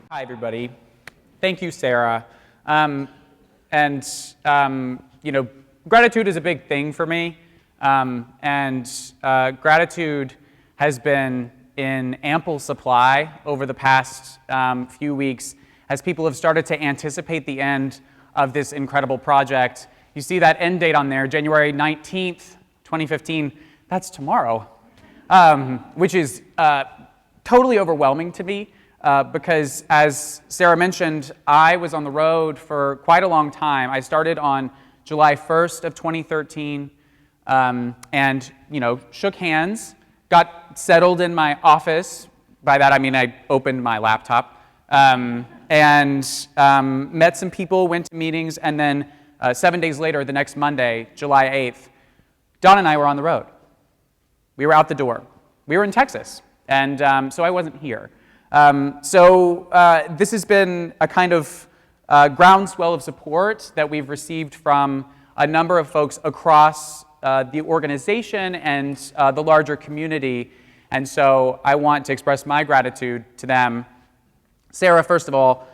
Hi, everybody. Thank you, Sarah. Gratitude is a big thing for me, gratitude has been in ample supply over the past few weeks as people have started to anticipate the end of this incredible project. You see that end date on there, January 19th, 2015. That's tomorrow, which is totally overwhelming to me. Because as Sarah mentioned, I was on the road for quite a long time. I started on July 1st of 2013 shook hands, got settled in my office. By that I mean I opened my laptop, met some people, went to meetings, and then 7 days later, the next Monday, July 8th, Dawn and I were on the road. We were out the door. We were in Texas, and so I wasn't here. This has been a kind of groundswell of support that we've received from a number of folks across the organization and the larger community, and so I want to express my gratitude to them. Sarah, first of all,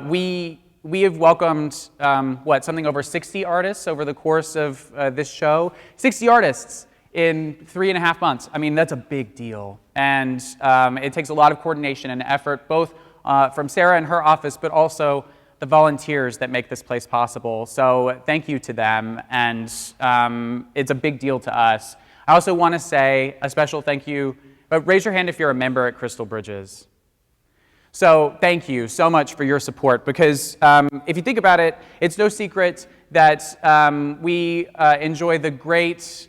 we have welcomed, something over 60 artists over the course of this show. 60 artists in 3.5 months. I mean, that's a big deal. And it takes a lot of coordination and effort, both from Sarah and her office, but also the volunteers that make this place possible. So thank you to them, and it's a big deal to us. I also want to say a special thank you, but raise your hand if you're a member at Crystal Bridges. So thank you so much for your support, because if you think about it, it's no secret that we enjoy the great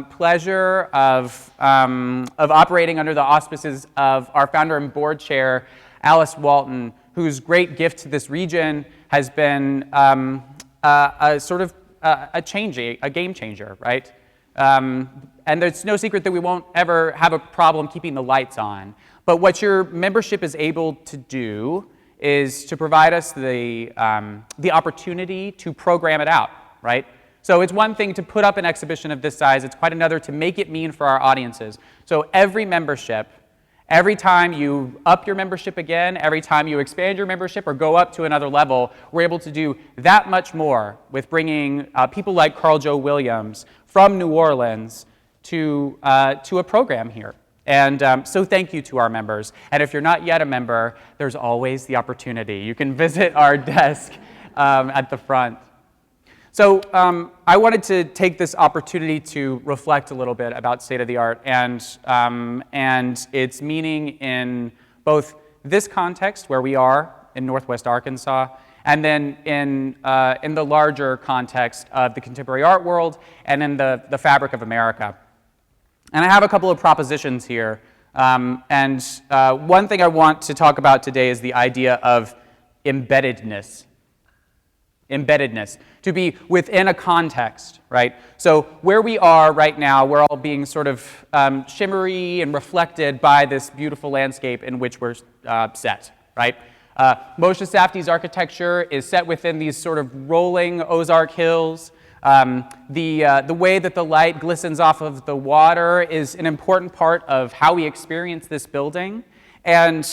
pleasure of operating under the auspices of our founder and board chair, Alice Walton, whose great gift to this region has been a game changer, right? And there's no secret that we won't ever have a problem keeping the lights on. But what your membership is able to do is to provide us the opportunity to program it out, right? So it's one thing to put up an exhibition of this size, it's quite another to make it mean for our audiences. So every membership, every time you up your membership again, every time you expand your membership or go up to another level, we're able to do that much more with bringing people like Carl Joe Williams from New Orleans to a program here. And so thank you to our members. And if you're not yet a member, there's always the opportunity. You can visit our desk at the front. So I wanted to take this opportunity to reflect a little bit about State of the Art and its meaning in both this context where we are in Northwest Arkansas, and then in the larger context of the contemporary art world and in the fabric of America. And I have a couple of propositions here. One thing I want to talk about today is the idea of embeddedness. Embeddedness, to be within a context, right? So where we are right now, we're all being sort of shimmery and reflected by this beautiful landscape in which we're set, right? Moshe Safdie's architecture is set within these sort of rolling Ozark hills. The way that the light glistens off of the water is an important part of how we experience this building. And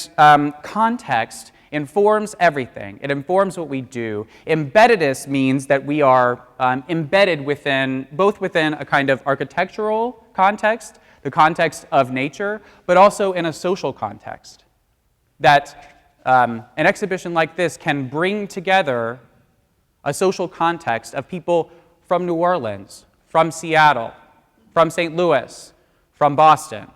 context informs everything. It informs what we do. Embeddedness means that we are embedded both within a kind of architectural context, the context of nature, but also in a social context. That an exhibition like this can bring together a social context of people from New Orleans, from Seattle, from St. Louis, from Boston,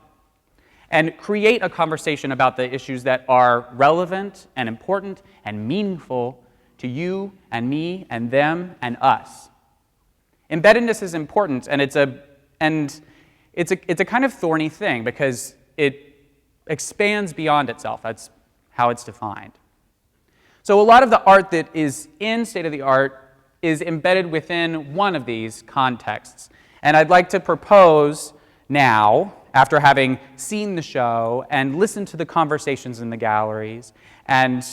and create a conversation about the issues that are relevant and important and meaningful to you and me and them and us. Embeddedness is important, and it's a kind of thorny thing because it expands beyond itself. That's how it's defined. So a lot of the art that is in State of the Art is embedded within one of these contexts. And I'd like to propose now, after having seen the show and listened to the conversations in the galleries and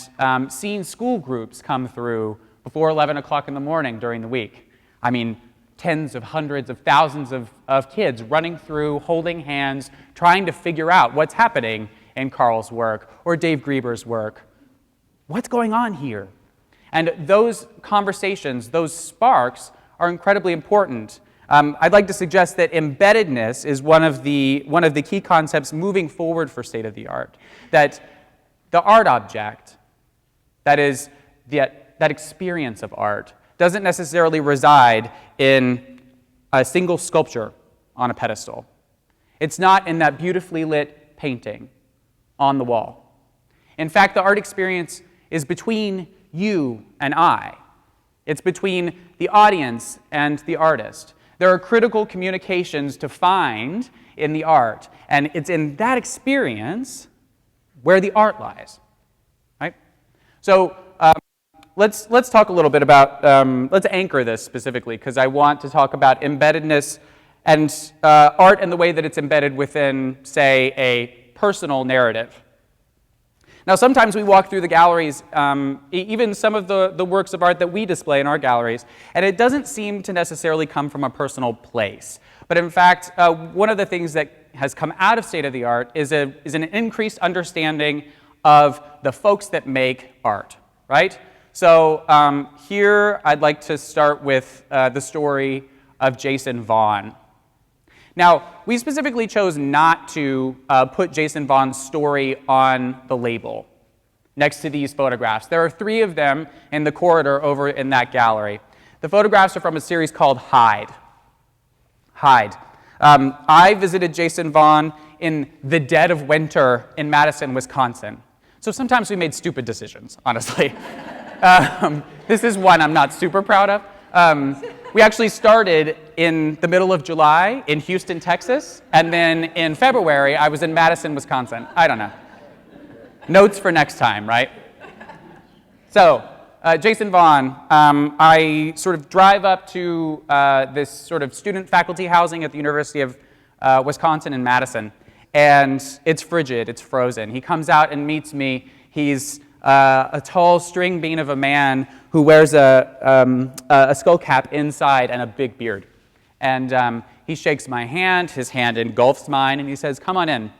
seen school groups come through before 11 o'clock in the morning during the week. I mean, tens of hundreds of thousands of kids running through, holding hands, trying to figure out what's happening in Carl's work or Dave Grieber's work what's going on here? And those conversations, those sparks, are incredibly important. I'd like to suggest that embeddedness is one of the key concepts moving forward for state-of-the-art. That the art object, that is, that experience of art, doesn't necessarily reside in a single sculpture on a pedestal. It's not in that beautifully lit painting on the wall. In fact, the art experience is between you and I. It's between the audience and the artist. There are critical communications to find in the art, and it's in that experience where the art lies, right? So let's talk a little bit about, let's anchor this specifically, because I want to talk about embeddedness and art and the way that it's embedded within, say, a personal narrative. Now, sometimes we walk through the galleries, even some of the works of art that we display in our galleries, and it doesn't seem to necessarily come from a personal place. But in fact, one of the things that has come out of state-of-the-art is an increased understanding of the folks that make art, right? So here I'd like to start with the story of Jason Vaughn. Now, we specifically chose not to put Jason Vaughn's story on the label next to these photographs. There are 3 of them in the corridor over in that gallery. The photographs are from a series called Hide. Hide. I visited Jason Vaughn in the dead of winter in Madison, Wisconsin. So sometimes we made stupid decisions, honestly. This is one I'm not super proud of. We actually started in the middle of July in Houston, Texas, and then in February, I was in Madison, Wisconsin. I don't know. Notes for next time, right? So, Jason Vaughn, I sort of drive up to this sort of student faculty housing at the University of Wisconsin in Madison, and it's frigid, it's frozen. He comes out and meets me. He's a tall string bean of a man who wears a skull cap inside and a big beard. And he shakes my hand, his hand engulfs mine, and he says, "Come on in."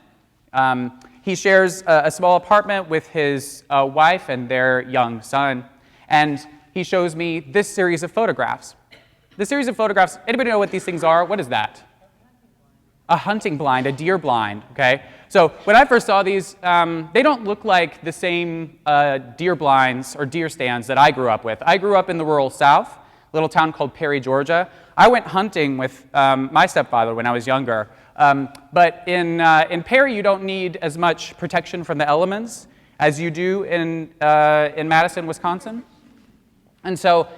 He shares a small apartment with his wife and their young son, and he shows me this series of photographs. This series of photographs, anybody know what these things are? What is that? A hunting blind, a deer blind, okay? So when I first saw these, they don't look like the same deer blinds or deer stands that I grew up with. I grew up in the rural South, a little town called Perry, Georgia. I went hunting with my stepfather when I was younger. But in Perry, you don't need as much protection from the elements as you do in Madison, Wisconsin. And so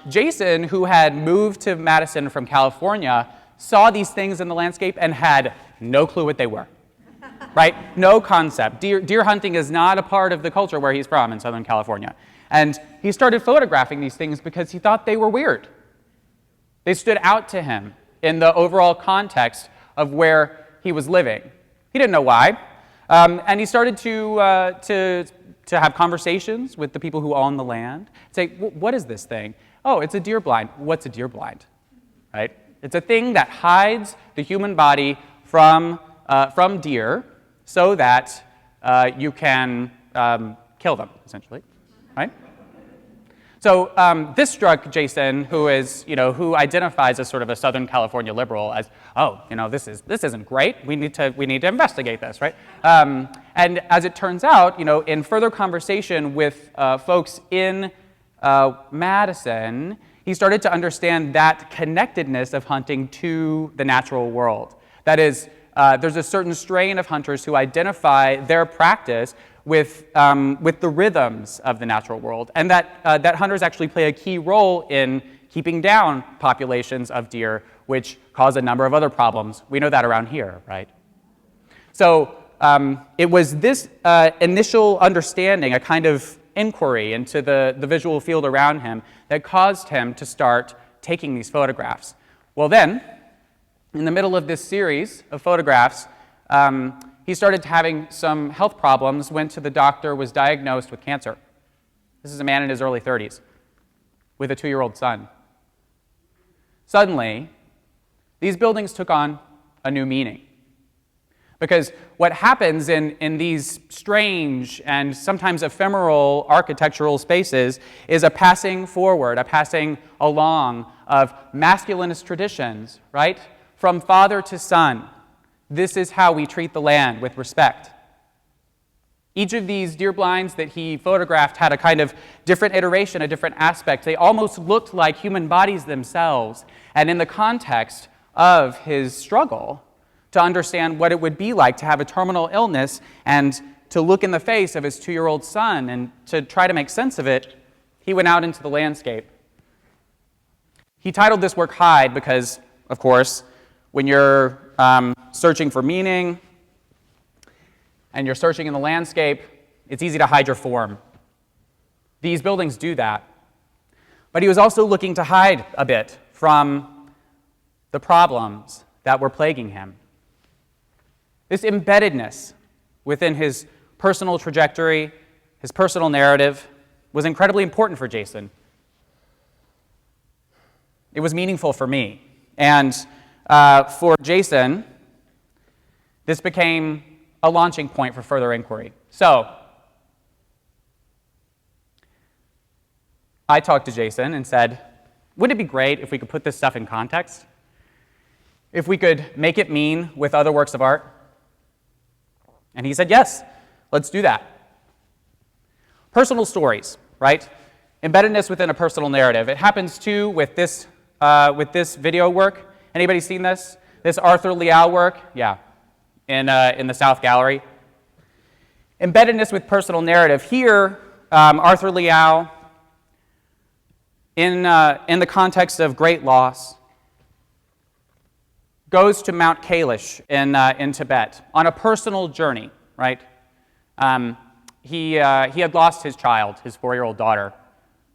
Jason, who had moved to Madison from California, saw these things in the landscape and had no clue what they were, right? No concept. Deer hunting is not a part of the culture where he's from in Southern California. And he started photographing these things because he thought they were weird. They stood out to him in the overall context of where he was living. He didn't know why. And he started to have conversations with the people who own the land. Say, what is this thing? Oh, it's a deer blind. What's a deer blind, right? It's a thing that hides the human body from deer so that you can kill them, essentially, right? So this struck Jason, who identifies as sort of a Southern California liberal, as, oh, this isn't great. We need to investigate this, right? And as it turns out, in further conversation with folks in Madison, he started to understand that connectedness of hunting to the natural world. That is, there's a certain strain of hunters who identify their practice with the rhythms of the natural world, and that hunters actually play a key role in keeping down populations of deer, which cause a number of other problems. We know that around here, right? So it was this initial understanding, a kind of inquiry into the visual field around him, that caused him to start taking these photographs. Well then, in the middle of this series of photographs, he started having some health problems, went to the doctor, was diagnosed with cancer. This is a man in his early 30s with a 2-year-old son. Suddenly, these buildings took on a new meaning. Because what happens in these strange and sometimes ephemeral architectural spaces is a passing forward, a passing along of masculinist traditions, right? From father to son, this is how we treat the land with respect. Each of these deer blinds that he photographed had a kind of different iteration, a different aspect. They almost looked like human bodies themselves. And in the context of his struggle to understand what it would be like to have a terminal illness and to look in the face of his 2-year-old son and to try to make sense of it, he went out into the landscape. He titled this work Hide because, of course, when you're searching for meaning and you're searching in the landscape, it's easy to hide your form. These buildings do that. But he was also looking to hide a bit from the problems that were plaguing him. This embeddedness within his personal trajectory, his personal narrative, was incredibly important for Jason. It was meaningful for me. And for Jason, this became a launching point for further inquiry. So, I talked to Jason and said, wouldn't it be great if we could put this stuff in context? If we could make it mean with other works of art? And he said, yes, let's do that. Personal stories, right? Embeddedness within a personal narrative. It happens too with this video work. Anybody seen this? This Arthur Liao work? Yeah, in the South Gallery. Embeddedness with personal narrative. Here, Arthur Liao, in the context of great loss, goes to Mount Kailash in Tibet on a personal journey, right? He had lost his child, his 4-year-old daughter,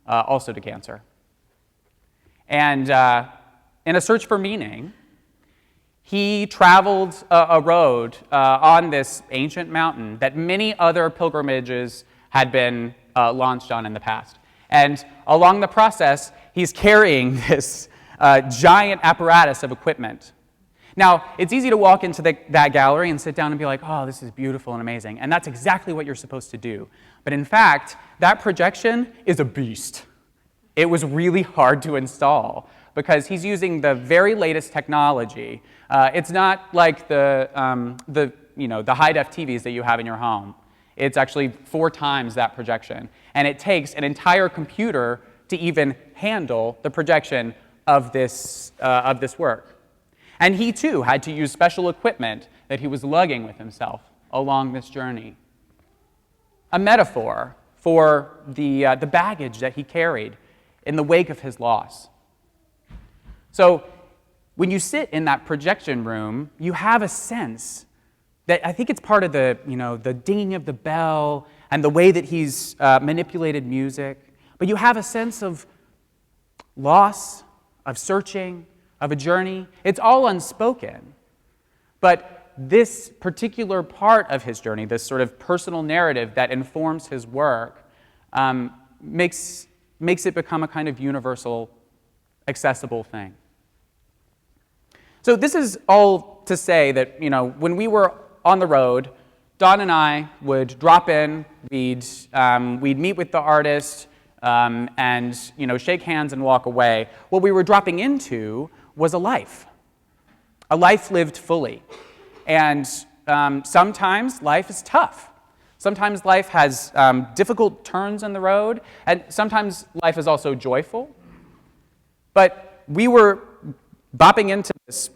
also to cancer. And in a search for meaning, he traveled a road on this ancient mountain that many other pilgrimages had been launched on in the past. And along the process, he's carrying this giant apparatus of equipment. Now, it's easy to walk into that gallery and sit down and be like, oh, this is beautiful and amazing. And that's exactly what you're supposed to do. But in fact, that projection is a beast. It was really hard to install because he's using the very latest technology. It's not like the high-def TVs that you have in your home. It's actually 4 times that projection. And it takes an entire computer to even handle the projection of this work. And he, too, had to use special equipment that he was lugging with himself along this journey. A metaphor for the baggage that he carried in the wake of his loss. So when you sit in that projection room, you have a sense that I think it's part of the dinging of the bell and the way that he's manipulated music, but you have a sense of loss, of searching, of a journey. It's all unspoken. But this particular part of his journey, this sort of personal narrative that informs his work, makes it become a kind of universal, accessible thing. So this is all to say that, when we were on the road, Don and I would drop in, we'd meet with the artist, and shake hands and walk away. What we were dropping into was a life lived fully. And sometimes life is tough. Sometimes life has difficult turns in the road, and sometimes life is also joyful. But we were bopping into this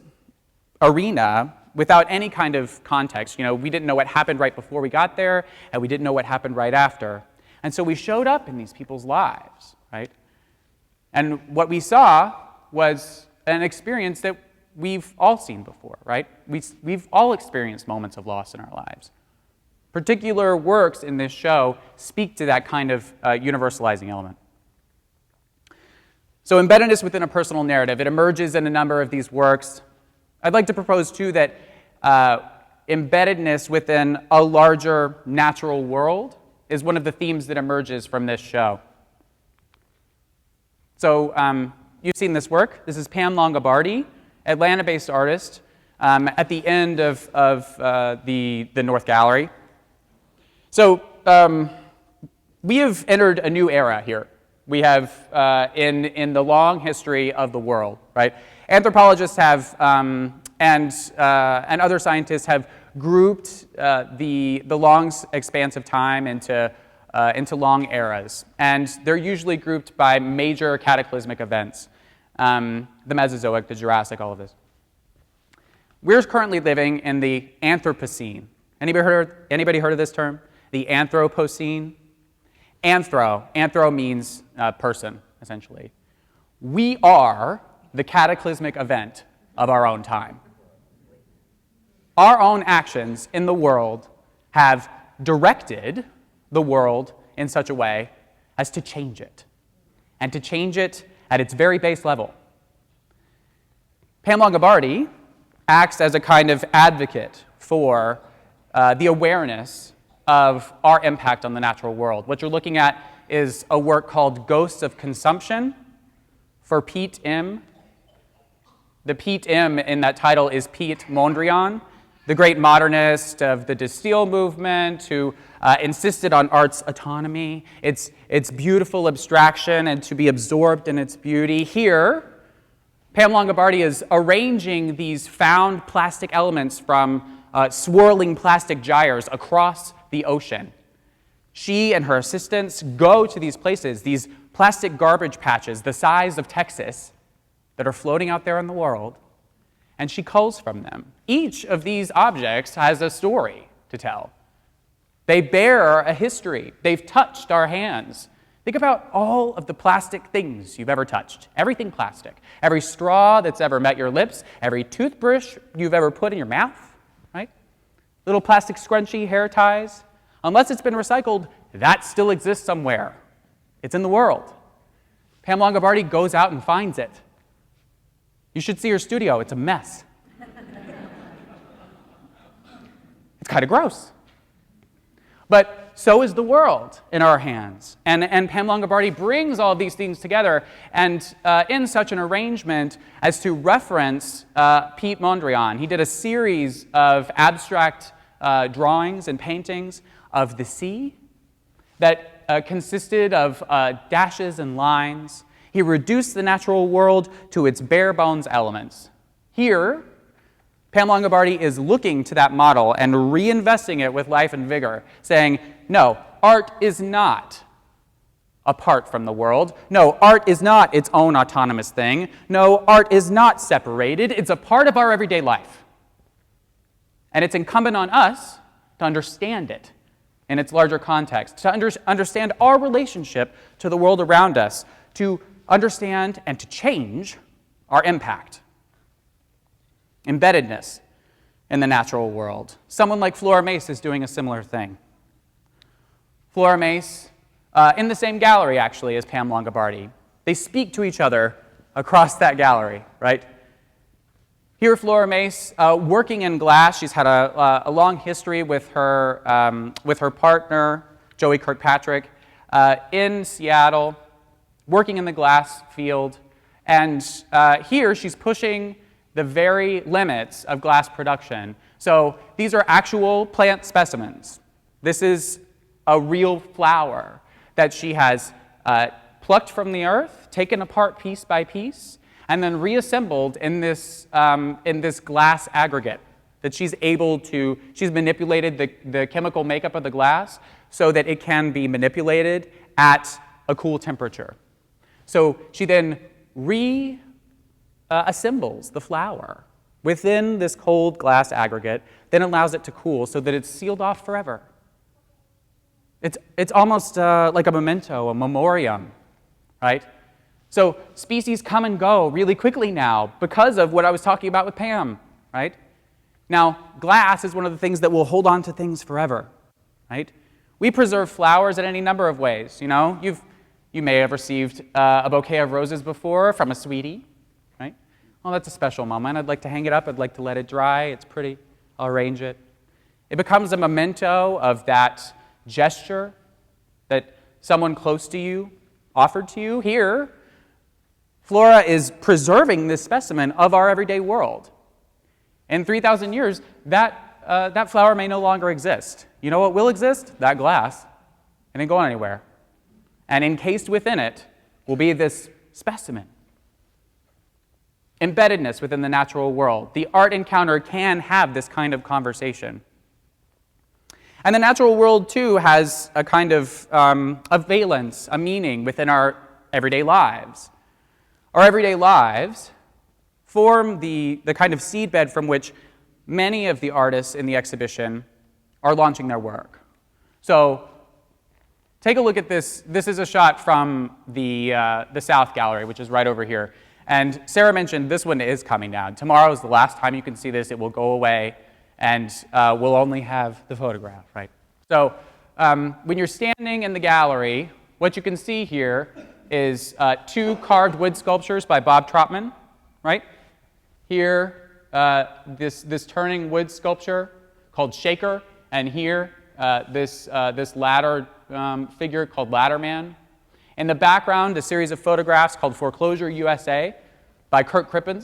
arena without any kind of context. We didn't know what happened right before we got there, and we didn't know what happened right after. And so we showed up in these people's lives, right? And what we saw was an experience that we've all seen before, right? We've all experienced moments of loss in our lives. Particular works in this show speak to that kind of universalizing element. So embeddedness within a personal narrative, it emerges in a number of these works. I'd like to propose, too, that embeddedness within a larger natural world is one of the themes that emerges from this show. So you've seen this work. This is Pam Longobardi, Atlanta-based artist. at the end of the North Gallery. So we have entered a new era here. We have, in the long history of the world, right? Anthropologists have, and other scientists have grouped the long expanse of time into long eras. And they're usually grouped by major cataclysmic events. The Mesozoic, the Jurassic, all of this. We're currently living in the Anthropocene. Anybody heard of this term? The Anthropocene? Anthro means person, essentially. We are the cataclysmic event of our own time. Our own actions in the world have directed the world in such a way as to change it, and to change it at its very base level. Pam Longobardi acts as a kind of advocate for the awareness of our impact on the natural world. What you're looking at is a work called Ghosts of Consumption for Piet M. The Piet M in that title is Piet Mondrian, the great modernist of the Distill movement who insisted on art's autonomy, its beautiful abstraction, and to be absorbed in its beauty. Here, Pam Longobardi is arranging these found plastic elements from swirling plastic gyres across the ocean. She and her assistants go to these places, these plastic garbage patches the size of Texas that are floating out there in the world, and she culls from them. Each of these objects has a story to tell. They bear a history. They've touched our hands. Think about all of the plastic things you've ever touched. Everything plastic. Every straw that's ever met your lips, every toothbrush you've ever put in your mouth, right? Little plastic scrunchy hair ties. Unless it's been recycled, that still exists somewhere. It's in the world. Pam Longobardi goes out and finds it. You should see her studio. It's a mess. It's kind of gross. But so is the world in our hands. And Pam Longobardi brings all these things together and in such an arrangement as to reference Piet Mondrian. He did a series of abstract drawings and paintings of the sea that consisted of dashes and lines. He reduced the natural world to its bare bones elements. Here, Pam Longobardi is looking to that model and reinvesting it with life and vigor, saying, no, art is not apart from the world. No, art is not its own autonomous thing. No, art is not separated. It's a part of our everyday life. And it's incumbent on us to understand it in its larger context, to understand our relationship to the world around us, to understand and to change our impact. Embeddedness in the natural world. Someone like Flora Mace is doing a similar thing. Flora Mace, in the same gallery actually as Pam Longobardi, they speak to each other across that gallery, right? Here, Flora Mace, working in glass, she's had a long history with her partner, Joey Kirkpatrick, in Seattle, working in the glass field. And here, she's pushing the very limits of glass production. So these are actual plant specimens. This is a real flower that she has plucked from the earth, taken apart piece by piece, and then reassembled in this glass aggregate that she's manipulated the chemical makeup of the glass so that it can be manipulated at a cool temperature. So she then assembles the flower within this cold glass aggregate, then allows it to cool so that it's sealed off forever. It's almost like a memento, a memoriam, right? So species come and go really quickly now because of what I was talking about with Pam, right? Now, glass is one of the things that will hold on to things forever, right? We preserve flowers in any number of ways, you know? You may have received a bouquet of roses before from a sweetie, right? Oh, that's a special moment. I'd like to hang it up. I'd like to let it dry. It's pretty. I'll arrange it. It becomes a memento of that gesture that someone close to you offered to you. Here, Flora is preserving this specimen of our everyday world. In 3,000 years, that flower may no longer exist. You know what will exist? That glass. It ain't going anywhere. And encased within it will be this specimen. Embeddedness within the natural world. The art encounter can have this kind of conversation. And the natural world, too, has a kind of a valence, a meaning within our everyday lives. Our everyday lives form the kind of seedbed from which many of the artists in the exhibition are launching their work. So take a look at this. This is a shot from the South Gallery, which is right over here. And Sarah mentioned this one is coming down. Tomorrow is the last time you can see this. It will go away, and we'll only have the photograph, right? So when you're standing in the gallery, what you can see here is 2 carved wood sculptures by Bob Trotman, right? Here, this turning wood sculpture called Shaker, and here, this ladder figure called Ladderman. In the background, a series of photographs called Foreclosure USA by Kirk Crippen.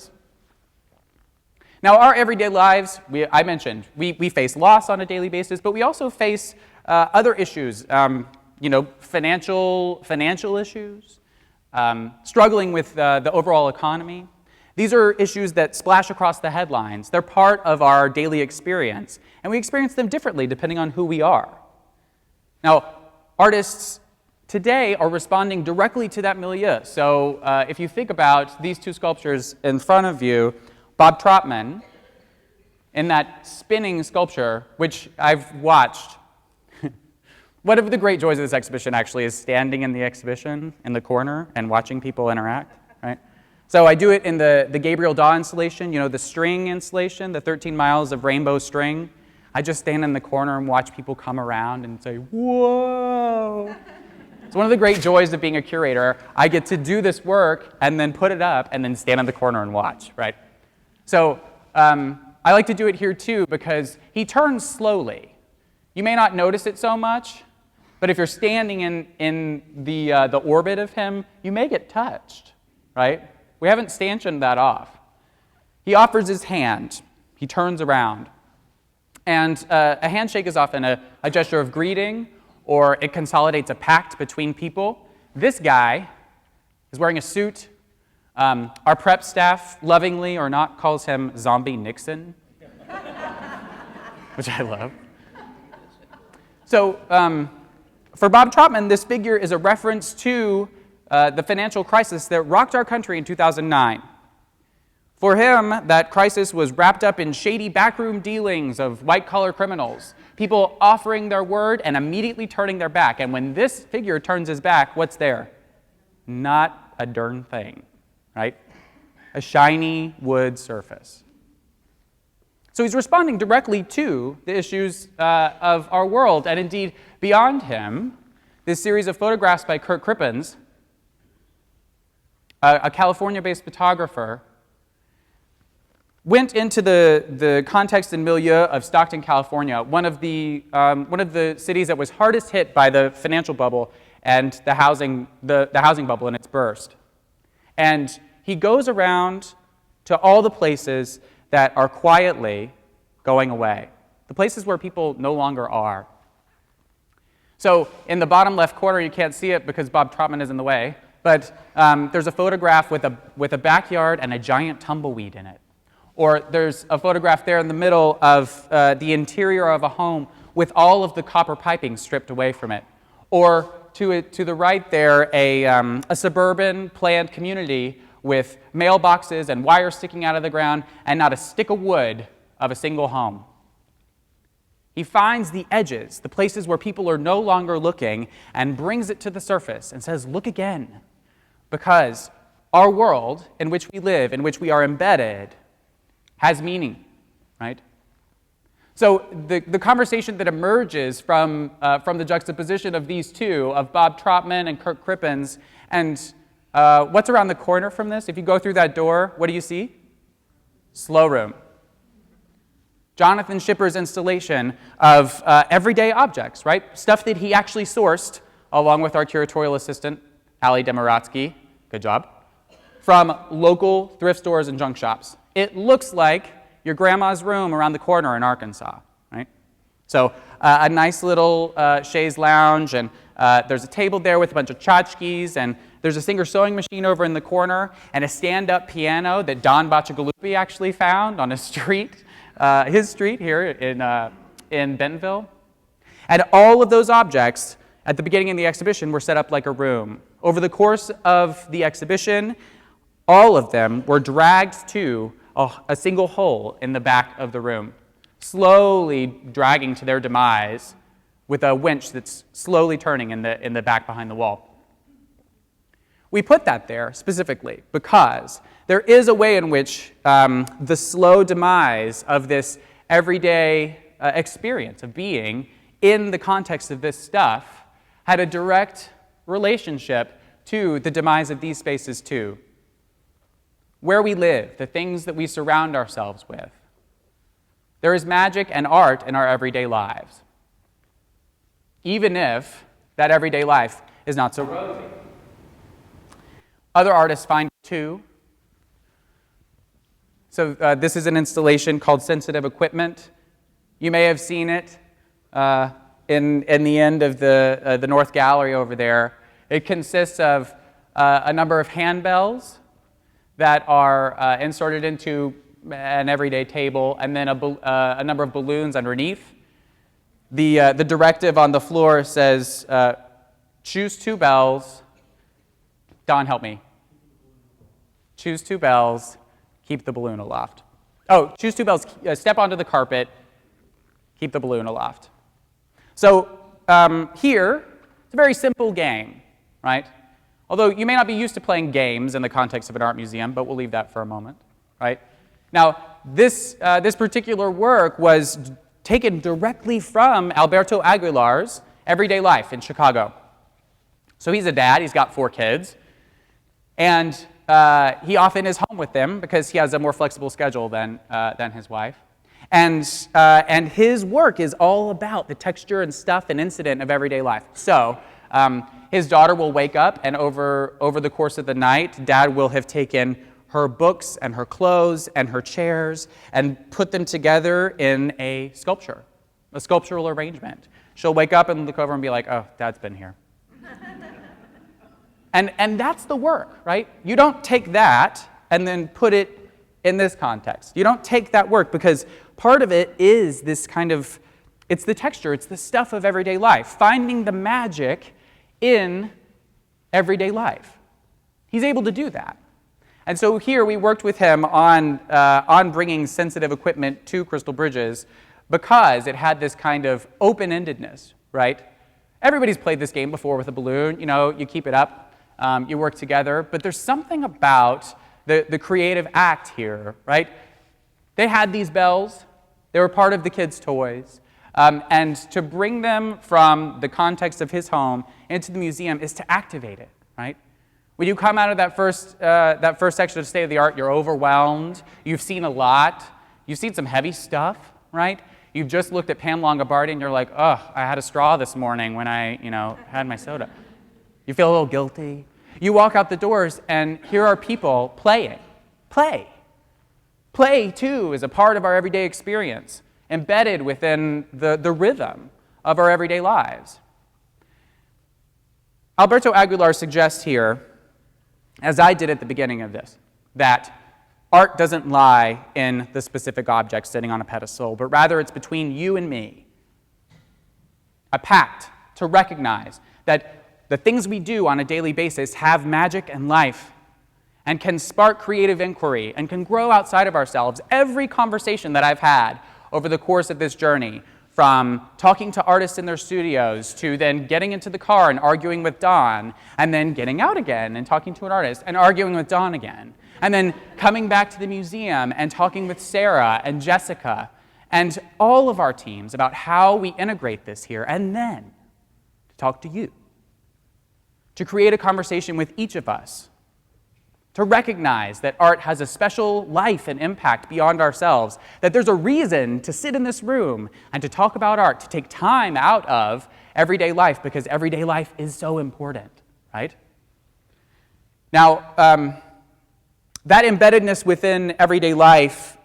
Now, our everyday lives, I mentioned, we face loss on a daily basis, but we also face other issues, financial issues, struggling with the overall economy. These are issues that splash across the headlines. They're part of our daily experience, and we experience them differently depending on who we are. Now, artists today are responding directly to that milieu. So if you think about these 2 sculptures in front of you, Bob Trotman, in that spinning sculpture, which I've watched. One of the great joys of this exhibition actually is standing in the exhibition in the corner and watching people interact, right? So I do it in the Gabriel Daw installation, the string installation, the 13 miles of rainbow string. I just stand in the corner and watch people come around and say, whoa. It's one of the great joys of being a curator. I get to do this work and then put it up and then stand in the corner and watch, right? So I like to do it here too because he turns slowly. You may not notice it so much, but if you're standing in the orbit of him, you may get touched, right? We haven't stanchioned that off. He offers his hand. He turns around. And a handshake is often a gesture of greeting, or it consolidates a pact between people. This guy is wearing a suit. Our prep staff, lovingly or not, calls him Zombie Nixon, which I love. So for Bob Trotman, this figure is a reference to the financial crisis that rocked our country in 2009. For him, that crisis was wrapped up in shady backroom dealings of white-collar criminals, people offering their word and immediately turning their back. And when this figure turns his back, what's there? Not a darn thing, right? A shiny wood surface. So he's responding directly to the issues of our world, and indeed, beyond him, this series of photographs by Kirk Crippen, a California-based photographer, went into the context and milieu of Stockton, California, one of the cities that was hardest hit by the financial bubble and the housing bubble in its burst. And he goes around to all the places that are quietly going away, the places where people no longer are. So in the bottom left corner, you can't see it because Bob Trotman is in the way, but there's a photograph with a backyard and a giant tumbleweed in it. Or there's a photograph there in the middle of the interior of a home with all of the copper piping stripped away from it. Or to the right there, a suburban planned community with mailboxes and wires sticking out of the ground and not a stick of wood of a single home. He finds the edges, the places where people are no longer looking, and brings it to the surface and says, look again. Because our world in which we live, in which we are embedded, has meaning, right? So the conversation that emerges from the juxtaposition of these two, of Bob Trotman and Kirk Crippen, and what's around the corner from this? If you go through that door, what do you see? Slow room. Jonathan Schipper's installation of everyday objects, right? Stuff that he actually sourced, along with our curatorial assistant, Ali Demiratsky, good job, from local thrift stores and junk shops. It looks like, your grandma's room around the corner in Arkansas, right? So a nice little chaise lounge, and there's a table there with a bunch of tchotchkes, and there's a Singer sewing machine over in the corner, and a stand-up piano that Don Bacigalupi actually found on a street, his street here in Bentonville. And all of those objects at the beginning of the exhibition were set up like a room. Over the course of the exhibition, all of them were dragged to a single hole in the back of the room, slowly dragging to their demise with a winch that's slowly turning in the back behind the wall. We put that there specifically because there is a way in which the slow demise of this everyday experience of being in the context of this stuff had a direct relationship to the demise of these spaces too. Where we live, the things that we surround ourselves with. There is magic and art in our everyday lives, even if that everyday life is not so rosy. Other artists find it too. So this is an installation called Sensitive Equipment. You may have seen it in the end of the North Gallery over there. It consists of a number of handbells that are inserted into an everyday table, and then a number of balloons underneath. The directive on the floor says, choose 2 bells. Don, help me. Choose 2 bells, keep the balloon aloft. Oh, choose 2 bells, step onto the carpet, keep the balloon aloft. So here, it's a very simple game, right? Although you may not be used to playing games in the context of an art museum, but we'll leave that for a moment, right? Now, this particular work was taken directly from Alberto Aguilar's everyday life in Chicago. So he's a dad, he's got 4 kids, and he often is home with them because he has a more flexible schedule than his wife. And his work is all about the texture and stuff and incident of everyday life. So his daughter will wake up, and over the course of the night, Dad will have taken her books and her clothes and her chairs and put them together in a sculpture, a sculptural arrangement. She'll wake up and look over and be like, oh, Dad's been here. And that's the work, right? You don't take that and then put it in this context. You don't take that work because part of it is this kind of, it's the texture, it's the stuff of everyday life, finding the magic in everyday life. He's able to do that. And so here we worked with him on bringing sensitive equipment to Crystal Bridges because it had this kind of open-endedness, right? Everybody's played this game before with a balloon. You know, you keep it up, you work together, but there's something about the creative act here, right? They had these bells. They were part of the kids' toys. And to bring them from the context of his home into the museum is to activate it, right? When you come out of that first section of State of the Art, you're overwhelmed. You've seen a lot. You've seen some heavy stuff, right? You've just looked at Pam Longobardi and you're like, oh, I had a straw this morning when I, had my soda. You feel a little guilty. You walk out the doors and here are people playing. Play. Play, too, is a part of our everyday experience, embedded within the rhythm of our everyday lives. Alberto Aguilar suggests here, as I did at the beginning of this, that art doesn't lie in the specific object sitting on a pedestal, but rather it's between you and me. A pact to recognize that the things we do on a daily basis have magic and life and can spark creative inquiry and can grow outside of ourselves. Every conversation that I've had over the course of this journey, from talking to artists in their studios to then getting into the car and arguing with Don, and then getting out again and talking to an artist and arguing with Don again, and then coming back to the museum and talking with Sarah and Jessica and all of our teams about how we integrate this here, and then to talk to you, to create a conversation with each of us, to recognize that art has a special life and impact beyond ourselves, that there's a reason to sit in this room and to talk about art, to take time out of everyday life, because everyday life is so important, right? Now, that embeddedness within everyday life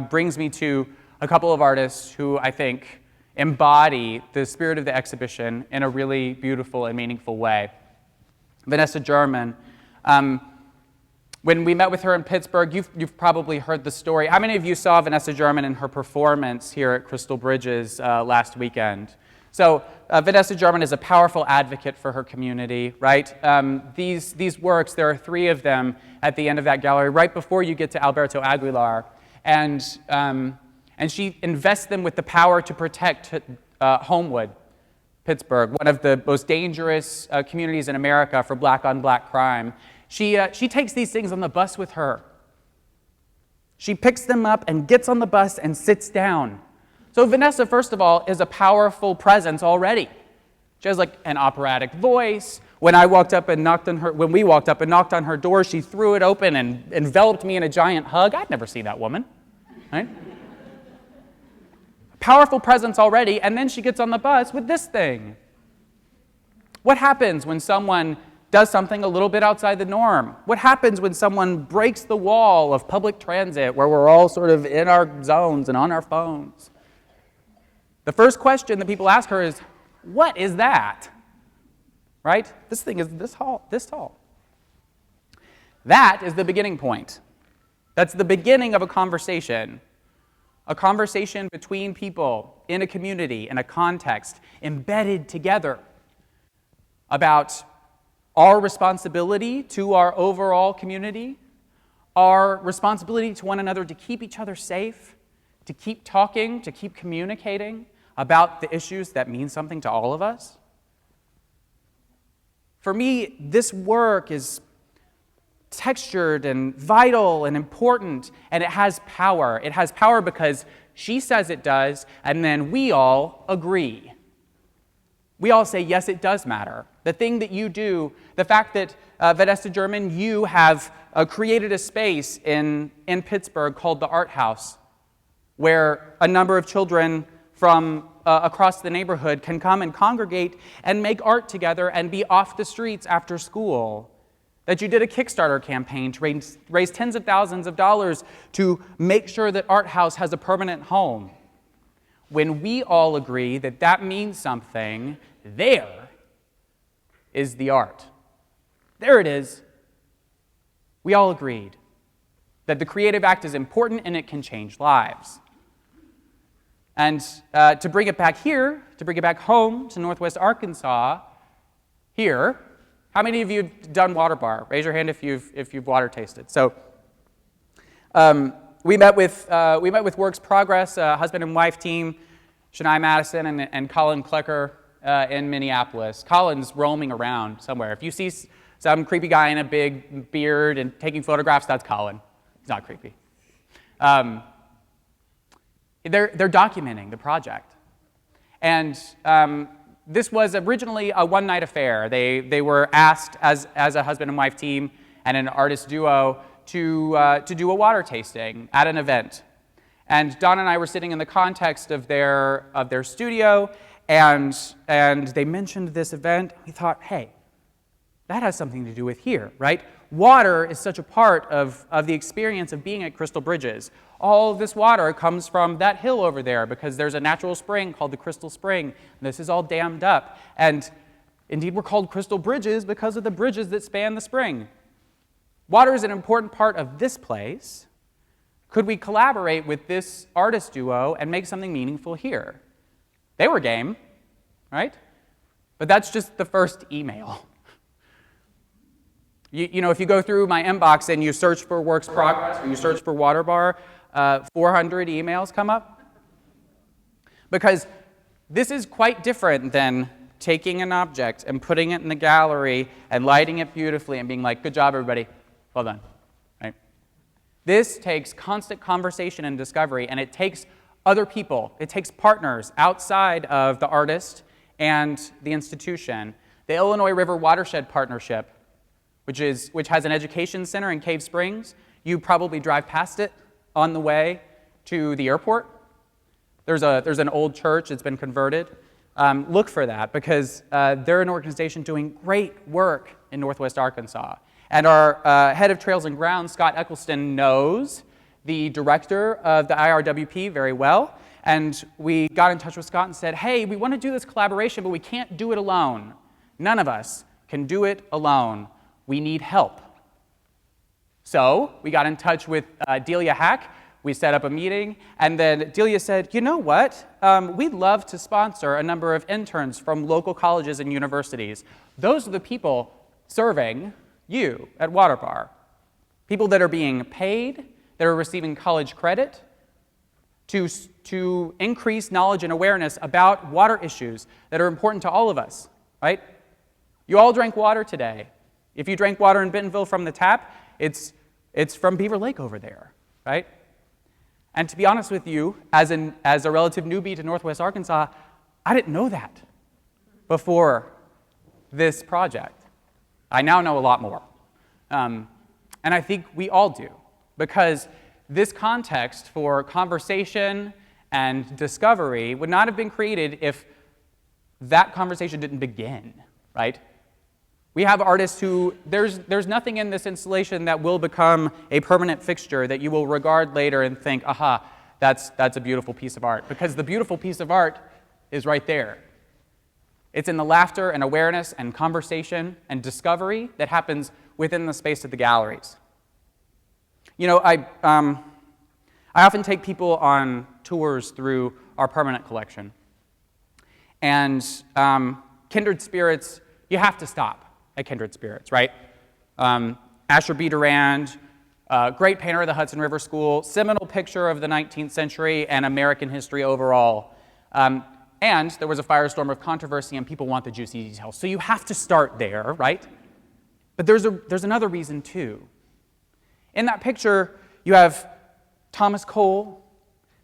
brings me to a couple of artists who I think embody the spirit of the exhibition in a really beautiful and meaningful way. Vanessa German. When we met with her in Pittsburgh, you've probably heard the story. How many of you saw Vanessa German in her performance here at Crystal Bridges last weekend? So Vanessa German is a powerful advocate for her community, right? These works, there are 3 of them at the end of that gallery, right before you get to Alberto Aguilar. And she invests them with the power to protect Homewood, Pittsburgh, one of the most dangerous communities in America for black-on-black crime. She takes these things on the bus with her. She picks them up and gets on the bus and sits down. So Vanessa, first of all, is a powerful presence already. She has like an operatic voice. When we walked up and knocked on her door, she threw it open and enveloped me in a giant hug. I'd never seen that woman, right? Powerful presence already, and then she gets on the bus with this thing. What happens when someone does something a little bit outside the norm? What happens when someone breaks the wall of public transit where we're all sort of in our zones and on our phones? The first question that people ask her is, what is that? Right? This thing is this tall. That is the beginning point. That's the beginning of a conversation between people in a community, in a context, embedded together about our responsibility to our overall community, our responsibility to one another to keep each other safe, to keep talking, to keep communicating about the issues that mean something to all of us. For me, this work is textured and vital and important, and it has power. It has power because she says it does, and then we all agree. We all say, yes, it does matter. The thing that you do, the fact that, Vanessa German, you have created a space in Pittsburgh called the Art House, where a number of children from across the neighborhood can come and congregate and make art together and be off the streets after school. That you did a Kickstarter campaign to raise tens of thousands of dollars to make sure that Art House has a permanent home. When we all agree that that means something, there is the art. There it is. We all agreed that the creative act is important and it can change lives. And to bring it back here, to bring it back home to Northwest Arkansas, here, how many of you have done Waterbar? Raise your hand if you've water tasted. So we met with Works Progress, husband and wife team, Shania Madison and Colin Klecker in Minneapolis. Colin's roaming around somewhere. If you see some creepy guy in a big beard and taking photographs, that's Colin. He's not creepy. They're documenting the project. And this was originally a one-night affair. They were asked as a husband and wife team and an artist duo to do a water tasting at an event. And Don and I were sitting in the context of their studio, and they mentioned this event. We thought, hey, that has something to do with here, right? Water is such a part of the experience of being at Crystal Bridges. All of this water comes from that hill over there because there's a natural spring called the Crystal Spring. This is all dammed up. And indeed, we're called Crystal Bridges because of the bridges that span the spring. Water is an important part of this place. Could we collaborate with this artist duo and make something meaningful here? They were game, right? But that's just the first email. You know, if you go through my inbox and you search for Works Progress or you search for Waterbar, 400 emails come up. Because this is quite different than taking an object and putting it in the gallery and lighting it beautifully and being like, good job, everybody, well done. Right? This takes constant conversation and discovery, and it takes other people. It takes partners outside of the artist and the institution. The Illinois River Watershed Partnership, which has an education center in Cave Springs. You probably drive past it on the way to the airport. There's an old church that's been converted. Look for that because they're an organization doing great work in Northwest Arkansas. And our head of Trails and Grounds, Scott Eccleston, knows the director of the IRWP very well. And we got in touch with Scott and said, hey, we want to do this collaboration, but we can't do it alone. None of us can do it alone. We need help. So we got in touch with Delia Hack. We set up a meeting, and then Delia said, you know what? We'd love to sponsor a number of interns from local colleges and universities. Those are the people serving you at Waterbar. People that are being paid, that are receiving college credit to increase knowledge and awareness about water issues that are important to all of us, right? You all drank water today. If you drank water in Bentonville from the tap, it's from Beaver Lake over there, right? And to be honest with you, as a relative newbie to Northwest Arkansas, I didn't know that before this project. I now know a lot more. And I think we all do, because this context for conversation and discovery would not have been created if that conversation didn't begin, right? We have artists who, there's nothing in this installation that will become a permanent fixture that you will regard later and think, aha, that's a beautiful piece of art. Because the beautiful piece of art is right there. It's in the laughter and awareness and conversation and discovery that happens within the space of the galleries. You know, I often take people on tours through our permanent collection. And Kindred Spirits, you have to stop at Kindred Spirits, right? Asher B. Durand, great painter of the Hudson River School, seminal picture of the 19th century and American history overall. And there was a firestorm of controversy, and people want the juicy details. So you have to start there, right? But there's another reason, too. In that picture, you have Thomas Cole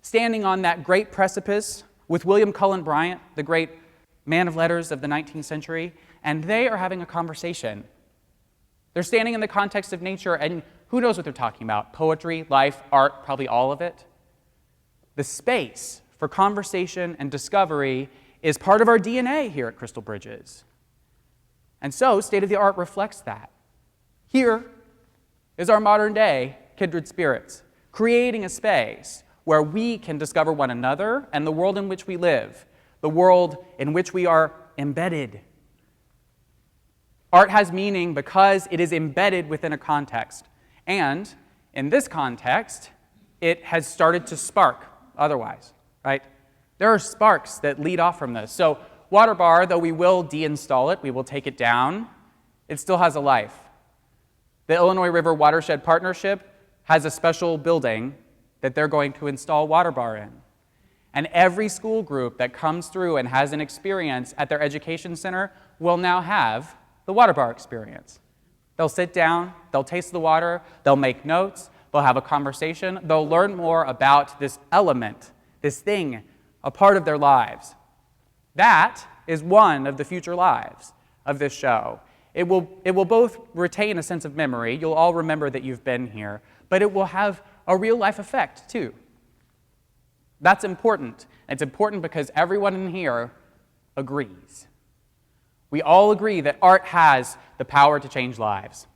standing on that great precipice with William Cullen Bryant, the great man of letters of the 19th century, and they are having a conversation. They're standing in the context of nature, and who knows what they're talking about? Poetry, life, art, probably all of it. The space for conversation and discovery is part of our DNA here at Crystal Bridges. And so, State of the Art reflects that. Here is our modern day Kindred Spirits, creating a space where we can discover one another and the world in which we live, the world in which we are embedded. Art has meaning because it is embedded within a context. And in this context, it has started to spark otherwise, right? There are sparks that lead off from this. So Waterbar, though we will deinstall it, we will take it down, it still has a life. The Illinois River Watershed Partnership has a special building that they're going to install Waterbar in. And every school group that comes through and has an experience at their education center will now have the Waterbar experience. They'll sit down, they'll taste the water, they'll make notes, they'll have a conversation, they'll learn more about this element, this thing, a part of their lives. That is one of the future lives of this show. It will both retain a sense of memory, you'll all remember that you've been here, but it will have a real-life effect, too. That's important. It's important because everyone in here agrees. We all agree that art has the power to change lives.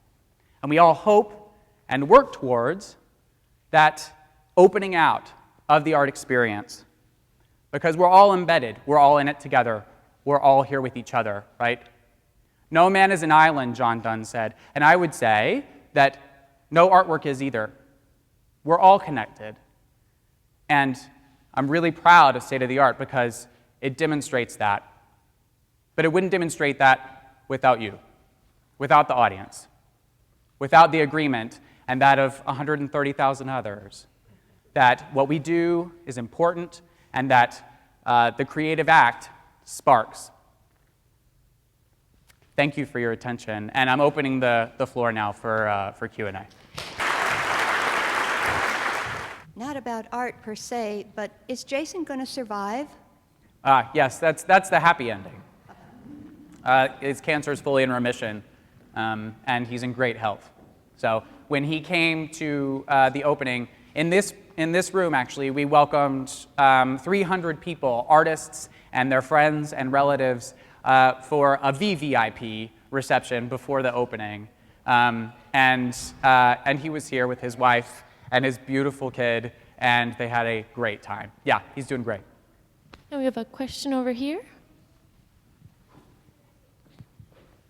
And we all hope and work towards that opening out of the art experience. Because we're all embedded, we're all in it together, we're all here with each other, right? No man is an island, John Donne said. And I would say that no artwork is either. We're all connected. And I'm really proud of State of the Art because it demonstrates that. But it wouldn't demonstrate that without you, without the audience, without the agreement and that of 130,000 others, that what we do is important and that the creative act sparks. Thank you for your attention, and I'm opening the floor now for Q&A. Not about art per se, but is Jason going to survive? Yes, that's the happy ending. His cancer is fully in remission, and he's in great health. So when he came to the opening, in this room, actually, we welcomed 300 people, artists and their friends and relatives, for a VVIP reception before the opening. And he was here with his wife and his beautiful kid, and they had a great time. Yeah, he's doing great. And we have a question over here.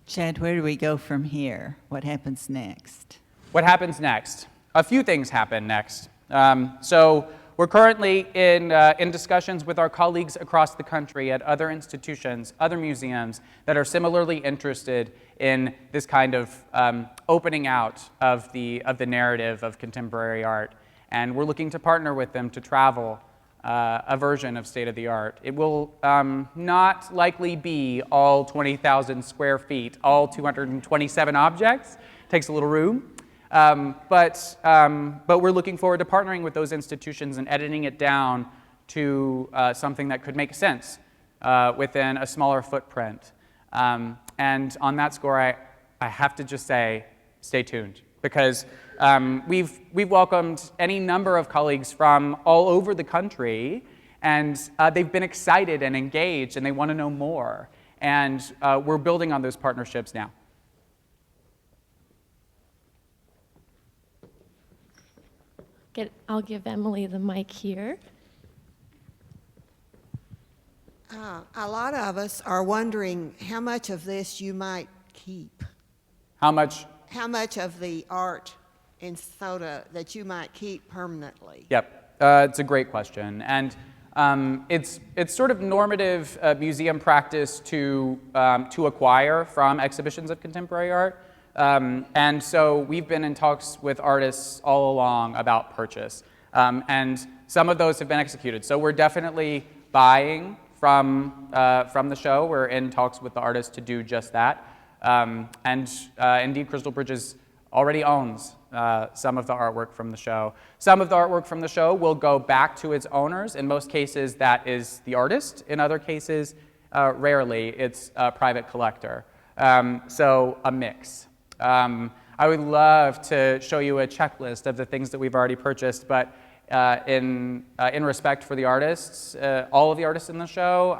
Chad, where do we go from here? What happens next? What happens next? A few things happen next. So we're currently in discussions with our colleagues across the country at other institutions, other museums that are similarly interested in this kind of opening out of the narrative of contemporary art. And we're looking to partner with them to travel a version of state of the art. It will not likely be all 20,000 square feet, all 227 objects. It takes a little room. But we're looking forward to partnering with those institutions and editing it down to something that could make sense within a smaller footprint. And on that score, I have to just say, stay tuned, because we've welcomed any number of colleagues from all over the country, and they've been excited and engaged, and they want to know more. And we're building on those partnerships now. I'll give Emily the mic here. A lot of us are wondering how much of this you might keep. How much? How much of the art in Soda that you might keep permanently? Yep, it's a great question. And it's sort of normative museum practice to acquire from exhibitions of contemporary art. And so we've been in talks with artists all along about purchase. And some of those have been executed. So we're definitely buying from the show. We're in talks with the artists to do just that. Indeed, Crystal Bridges already owns some of the artwork from the show. Some of the artwork from the show will go back to its owners. In most cases, that is the artist. In other cases, rarely, it's a private collector. So a mix. I would love to show you a checklist of the things that we've already purchased, but in respect for the artists, all of the artists in the show,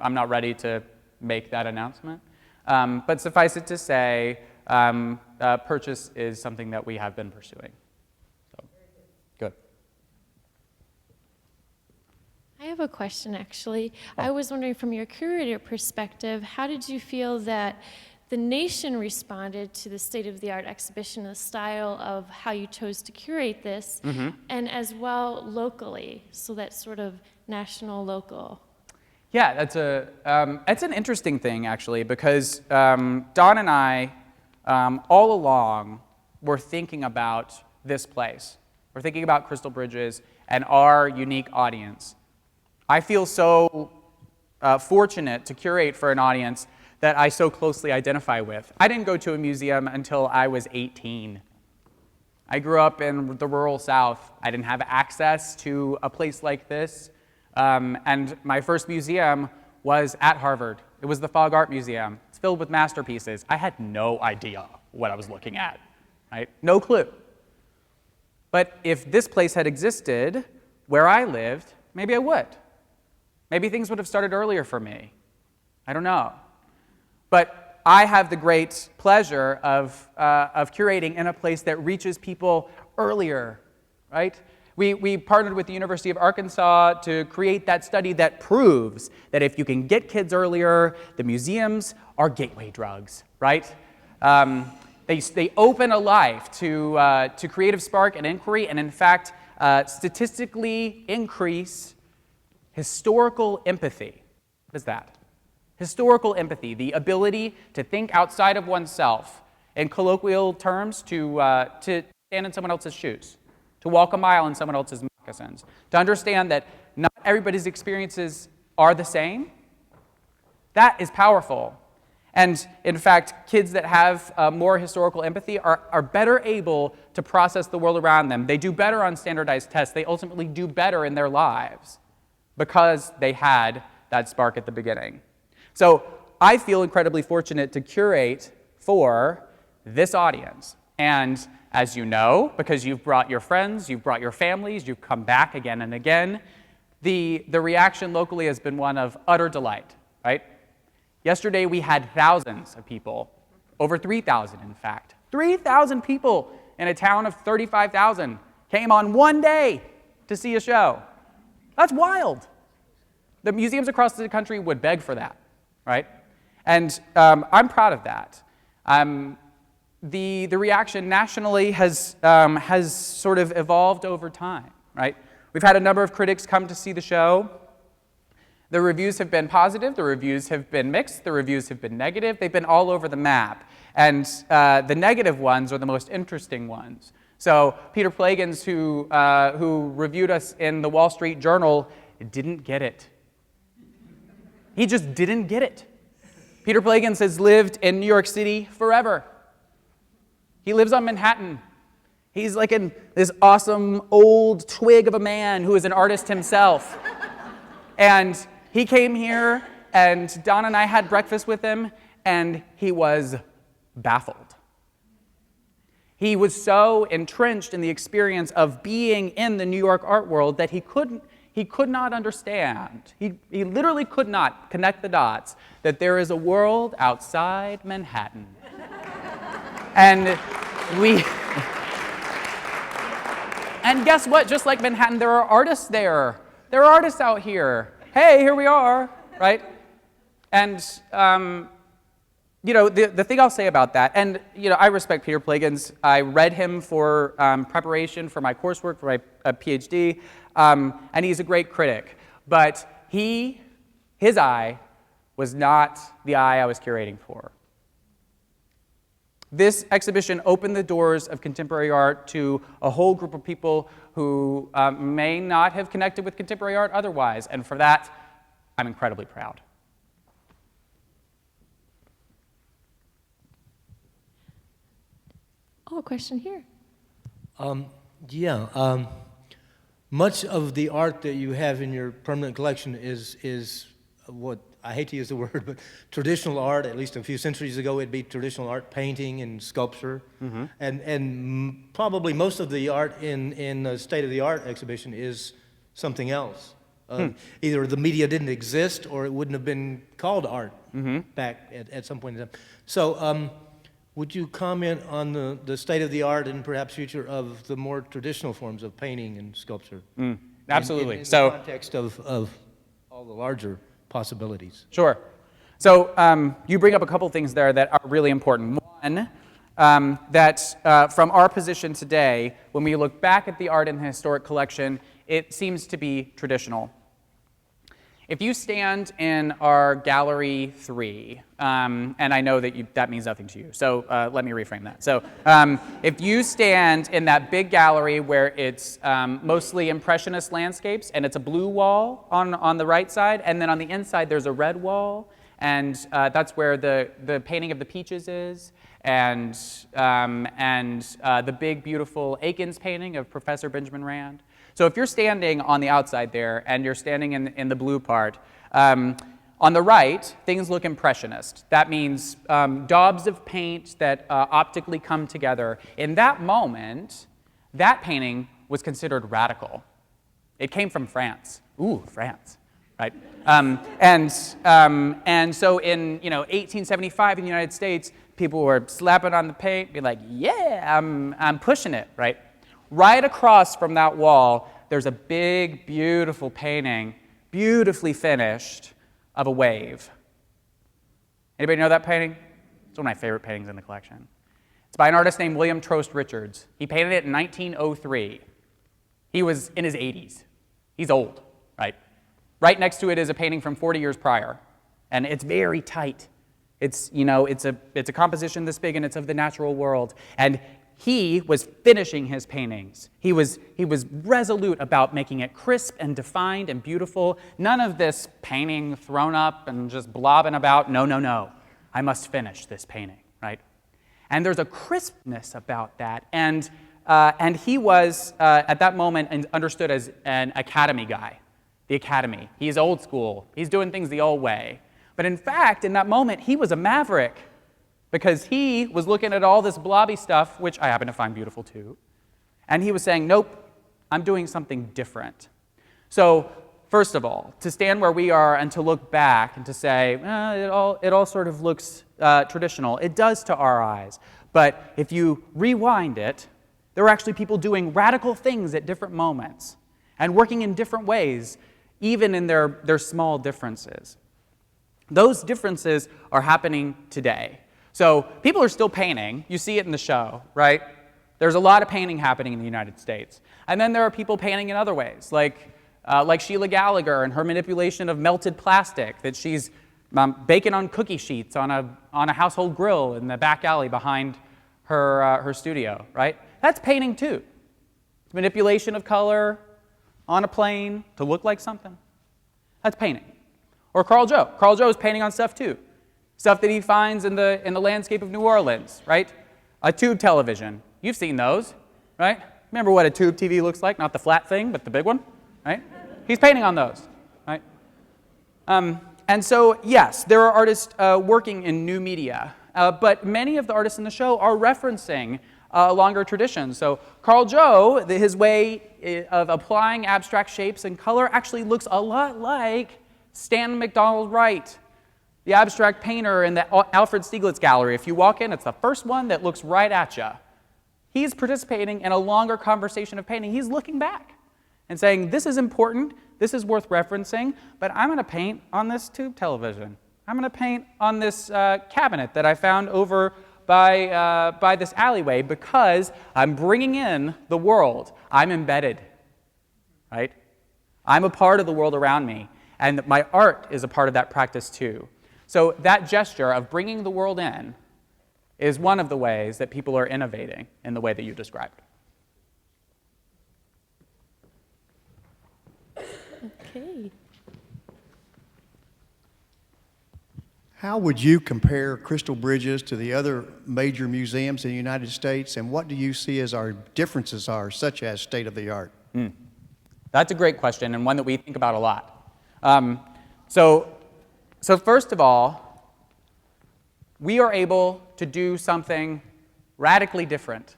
I'm not ready to make that announcement. But suffice it to say, purchase is something that we have been pursuing. So, good. I have a question, actually. I was wondering, from your curator perspective, how did you feel that the nation responded to the state-of-the-art exhibition, the style of how you chose to curate this, and as well locally, so that sort of national, local? Yeah, that's an interesting thing, actually, because Don and I, all along, were thinking about this place. We're thinking about Crystal Bridges and our unique audience. I feel so fortunate to curate for an audience that I so closely identify with. I didn't go to a museum until I was 18. I grew up in the rural South. I didn't have access to a place like this. And my first museum was at Harvard. It was the Fogg Art Museum. It's filled with masterpieces. I had no idea what I was looking at, right? No clue. But if this place had existed where I lived, maybe I would. Maybe things would have started earlier for me. I don't know. But I have the great pleasure of curating in a place that reaches people earlier, right? We partnered with the University of Arkansas to create that study that proves that if you can get kids earlier, the museums are gateway drugs, right? They open a life to creative spark and inquiry, and in fact, statistically increase historical empathy. What is that? Historical empathy, the ability to think outside of oneself, in colloquial terms, to stand in someone else's shoes, to walk a mile in someone else's moccasins, to understand that not everybody's experiences are the same. That is powerful. And in fact, kids that have more historical empathy are better able to process the world around them. They do better on standardized tests. They ultimately do better in their lives because they had that spark at the beginning. So I feel incredibly fortunate to curate for this audience. And as you know, because you've brought your friends, you've brought your families, you've come back again and again, the reaction locally has been one of utter delight, right? Yesterday we had thousands of people, over 3,000 in fact, 3,000 people in a town of 35,000 came on one day to see a show. That's wild. The museums across the country would beg for that, right? And I'm proud of that. The reaction nationally has sort of evolved over time, right? We've had a number of critics come to see the show. The reviews have been positive, the reviews have been mixed, the reviews have been negative. They've been all over the map. And the negative ones are the most interesting ones. So Peter Plagans, who reviewed us in the Wall Street Journal, didn't get it. He just didn't get it. Peter Plagans has lived in New York City forever. He lives on Manhattan. He's like this awesome old twig of a man who is an artist himself. And he came here, and Don and I had breakfast with him, and he was baffled. He was so entrenched in the experience of being in the New York art world that he could not understand. He literally could not connect the dots that there is a world outside Manhattan. And guess what? Just like Manhattan, there are artists there. There are artists out here. Hey, here we are, right? And, the thing I'll say about that, and, I respect Peter Plagans. I read him for preparation for my coursework, for my PhD, and he's a great critic. But his eye was not the eye I was curating for. This exhibition opened the doors of contemporary art to a whole group of people who may not have connected with contemporary art otherwise, and for that, I'm incredibly proud. Oh, a question here. Much of the art that you have in your permanent collection is what, I hate to use the word, but traditional art. At least a few centuries ago, it'd be traditional art, painting and sculpture. Mm-hmm. And probably most of the art in the state-of-the-art exhibition is something else. Either the media didn't exist or it wouldn't have been called art back at some point in time. So would you comment on the state-of-the-art and perhaps future of the more traditional forms of painting and sculpture? Absolutely. In the context of all the larger possibilities. Sure. So you bring up a couple things there that are really important. One, that from our position today, when we look back at the art in the historic collection, it seems to be traditional. If you stand in our Gallery 3, and I know that that means nothing to you, so let me reframe that. So if you stand in that big gallery where it's mostly Impressionist landscapes, and it's a blue wall on the right side, and then on the inside there's a red wall, and that's where the painting of the peaches is, and the big, beautiful Akins painting of Professor Benjamin Rand. So if you're standing on the outside there, and you're standing in the blue part, on the right, things look impressionist. That means daubs of paint that optically come together. In that moment, that painting was considered radical. It came from France. Ooh, France, right? And so in 1875 in the United States, people were slapping on the paint, be like, yeah, I'm pushing it, right? Right across from that wall, there's a big, beautiful painting, beautifully finished, of a wave. Anybody know that painting? It's one of my favorite paintings in the collection. It's by an artist named William Trost Richards. He painted it in 1903. He was in his 80s. He's old, right? Right next to it is a painting from 40 years prior, and it's very tight. It's a composition this big, and it's of the natural world. And he was finishing his paintings. He was resolute about making it crisp and defined and beautiful. None of this painting thrown up and just blobbing about. No. I must finish this painting, right? And there's a crispness about that. And he was, at that moment, understood as an academy guy, the academy. He's old school. He's doing things the old way. But in fact, in that moment, he was a maverick, because he was looking at all this blobby stuff, which I happen to find beautiful too, and he was saying, nope, I'm doing something different. So first of all, to stand where we are and to look back and to say, it all sort of looks traditional, it does to our eyes. But if you rewind it, there were actually people doing radical things at different moments and working in different ways, even in their small differences. Those differences are happening today. So people are still painting. You see it in the show, right? There's a lot of painting happening in the United States. And then there are people painting in other ways, like Sheila Gallagher and her manipulation of melted plastic that she's baking on cookie sheets on a household grill in the back alley behind her studio, right? That's painting too. It's manipulation of color on a plane to look like something. That's painting. Or Carl Joe. Carl Joe is painting on stuff too. Stuff that he finds in the landscape of New Orleans, right? A tube television. You've seen those, right? Remember what a tube TV looks like? Not the flat thing, but the big one, right? He's painting on those, right? And so, yes, there are artists working in new media, but many of the artists in the show are referencing a longer tradition. So Carl Joe, his way of applying abstract shapes and color actually looks a lot like Stanton McDonald Wright, the abstract painter in the Alfred Stieglitz Gallery. If you walk in, it's the first one that looks right at you. He's participating in a longer conversation of painting. He's looking back and saying, this is important, this is worth referencing, but I'm going to paint on this tube television. I'm going to paint on this cabinet that I found over by this alleyway because I'm bringing in the world. I'm embedded, right? I'm a part of the world around me, and my art is a part of that practice too. So that gesture of bringing the world in is one of the ways that people are innovating in the way that you described. Okay. How would you compare Crystal Bridges to the other major museums in the United States, and what do you see as our differences are, such as state of the art? That's a great question, and one that we think about a lot. So first of all, we are able to do something radically different.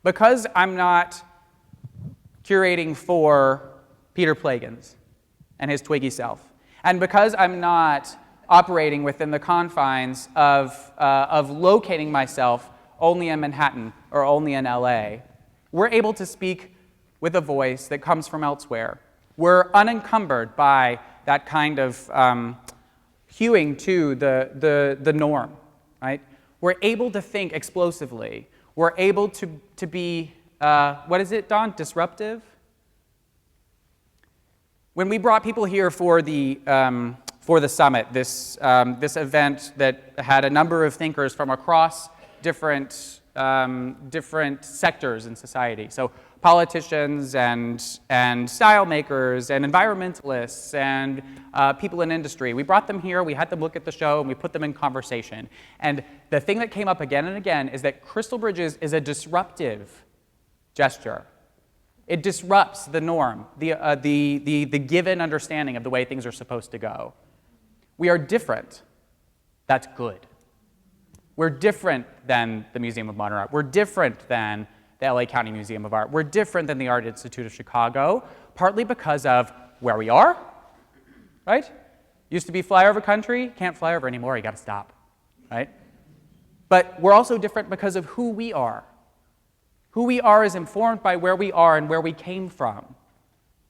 Because I'm not curating for Peter Plagans and his twiggy self, and because I'm not operating within the confines of locating myself only in Manhattan or only in LA, we're able to speak with a voice that comes from elsewhere. We're unencumbered by that kind of hewing to the norm, right? We're able to think explosively. We're able to be, what is it, Don? Disruptive? When we brought people here for the summit, this event that had a number of thinkers from across different sectors in society. So politicians and style makers and environmentalists and people in industry. We brought them here, we had them look at the show, and we put them in conversation. And the thing that came up again and again is that Crystal Bridges is a disruptive gesture. It disrupts the norm, the given understanding of the way things are supposed to go. We are different. That's good. We're different than the Museum of Modern Art. We're different than the LA County Museum of Art. We're different than the Art Institute of Chicago, partly because of where we are, right? Used to be flyover country, can't fly over anymore, you gotta stop, right? But we're also different because of who we are. Who we are is informed by where we are and where we came from.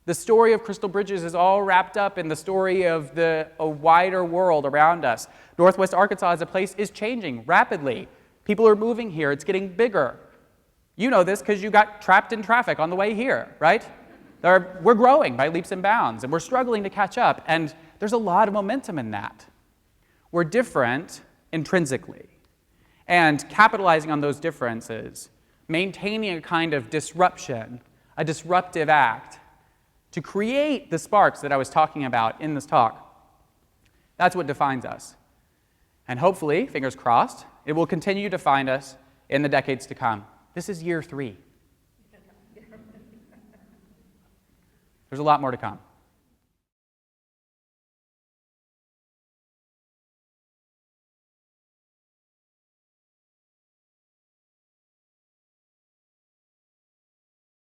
The story of Crystal Bridges is all wrapped up in the story of a wider world around us. Northwest Arkansas as a place is changing rapidly. People are moving here, it's getting bigger. You know this because you got trapped in traffic on the way here, right? We're growing by leaps and bounds, and we're struggling to catch up, and there's a lot of momentum in that. We're different intrinsically, and capitalizing on those differences, maintaining a kind of disruption, a disruptive act, to create the sparks that I was talking about in this talk, that's what defines us. And hopefully, fingers crossed, it will continue to define us in the decades to come. This is year 3. There's a lot more to come.